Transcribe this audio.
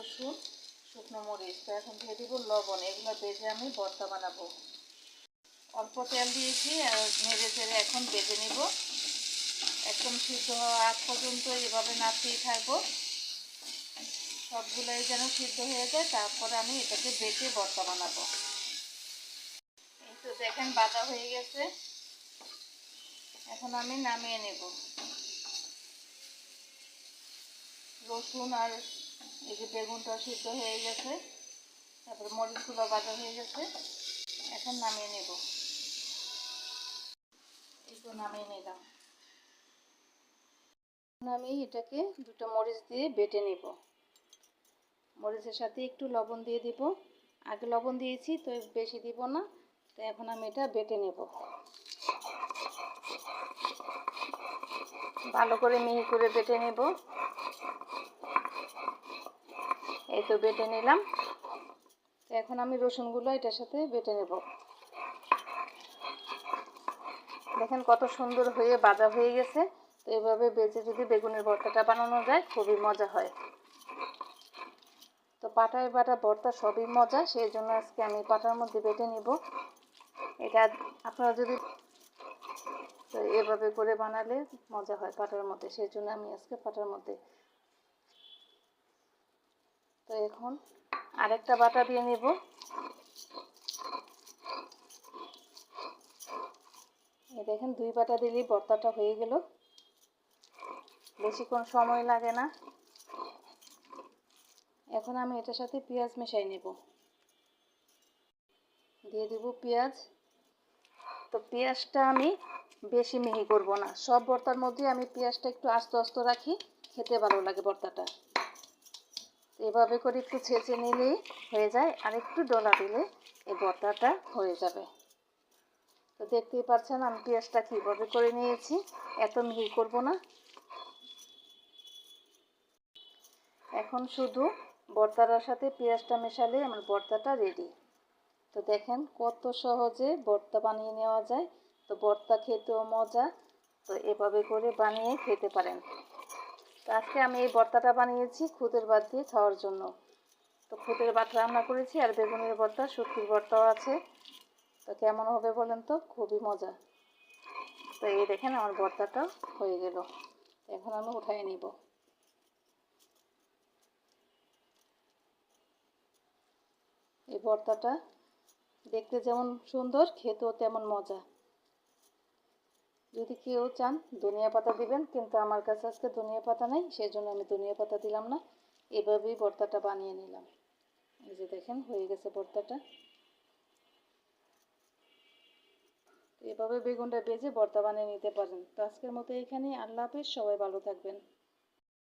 রসুন, শুকনো মরিচ। তো এখন দিয়ে দিব লবণ। এগুলো ভেজে আমি ভর্তা বানাবো। অল্প তেল দিয়েছি আর নেড়ে চেড়ে এখন ভেজে নিব। একদম সিদ্ধ হওয়া আগ পর্যন্ত এভাবে নাড়তেই থাকবো, সবগুলোই যেন সিদ্ধ হয়ে যায়। তারপরে আমি এটাকে বেটে ভর্তা বানাবো। এই তো দেখেন বাটা হয়ে গেছে, এখন আমি নামিয়ে নেব। রসুন আর এই যে বেগুনটা সিদ্ধ হয়ে গেছে, তারপরে মরিচগুলো বাটা হয়ে গেছে, এখন নামিয়ে নেব। এই তো নামিয়ে নিলাম। আমি এটাকে দুটো মরিচ দিয়ে বেটে নেব। মরিচের সাথে একটু লবণ দিয়ে দিব। আগে লবণ দিয়েছি তো বেশি দিব না। তো এখন আমি এটা বেটে নেব। ভালো করে মিহি করে বেটে নেব। এই তো বেটে নিলাম। তো এখন আমি রসুনগুলো এটার সাথে বেটে নেব। দেখেন কত সুন্দর হয়ে ভাজা হয়ে গেছে। তো এভাবে বেজে যদি বেগুনের ভর্তাটা বানানো যায় খুবই মজা হয়। তো পাটায় বাটা ভর্তা সবই মজা, সেই জন্য আজকে আমি পাটার মধ্যে বেটে নিব। এটা আপনারা যদি তো এভাবে করে বানালে মজা হয় পাটার মধ্যে, সেই জন্য আমি আজকে পাটার মধ্যে। তো এখন আরেকটা বাটা দিয়ে নেব। এই দেখেন 2 বাটা দিলেই ভর্তাটা হয়ে গেল, বেশিক্ষণ সময় লাগে না। এখন আমি এটার সাথে পেঁয়াজ মেশাই নেব। দিয়ে দেব পেঁয়াজ। তো পেঁয়াজটা আমি বেশি মিহি করব না, সব ভর্তার মধ্যে আমি পেঁয়াজটা একটু আস্ত আস্ত রাখি, খেতে ভালো লাগে ভর্তাটা। এভাবে করে একটু ছেঁচে নিলেই হয়ে যায়, আর একটু ডলা দিলে এই ভর্তাটা হয়ে যাবে। তো দেখতেই পাচ্ছেন আমি পেঁয়াজটা কীভাবে করে নিয়েছি, এত মিহি করব না। এখন শুধু ভর্তাটার সাথে পেঁয়াজটা মেশালে আমার ভর্তাটা রেডি। তো দেখেন কত সহজে ভর্তা বানিয়ে নেওয়া যায়। তো ভর্তা খেতেও মজা। তো এভাবে করে বানিয়ে খেতে পারেন। তো আজকে আমি এই ভর্তাটা বানিয়েছি খুদের ভাত দিয়ে খাওয়ার জন্য। তো খুদের ভাত রান্না করেছি আর বেগুনের ভর্তা, শুটকির ভর্তাও আছে। তো কেমন হবে বলেন তো, খুবই মজা। তো এই দেখেন আমার ভর্তাটা হয়ে গেল। এখন আমি উঠাই নিব। এই ভর্তাটা দেখতে যেমন সুন্দর, খেতেও তেমন মজা। যদি কেউ চান ধনিয়া পাতা দিবেন, কিন্তু আমার কাছে আজকে ধনিয়া পাতা নেই, সেই জন্য আমি ধনিয়া পাতা দিলাম না। এভাবেই ভর্তাটা বানিয়ে নিলাম। এই যে দেখেন হয়ে গেছে ভর্তাটা। এভাবে বেগুনটা ভেজে ভর্তা বানিয়ে নিতে পারেন। তো আজকের মতো এখানেই। আল্লাহ হাফেজ, সবাই ভালো থাকবেন।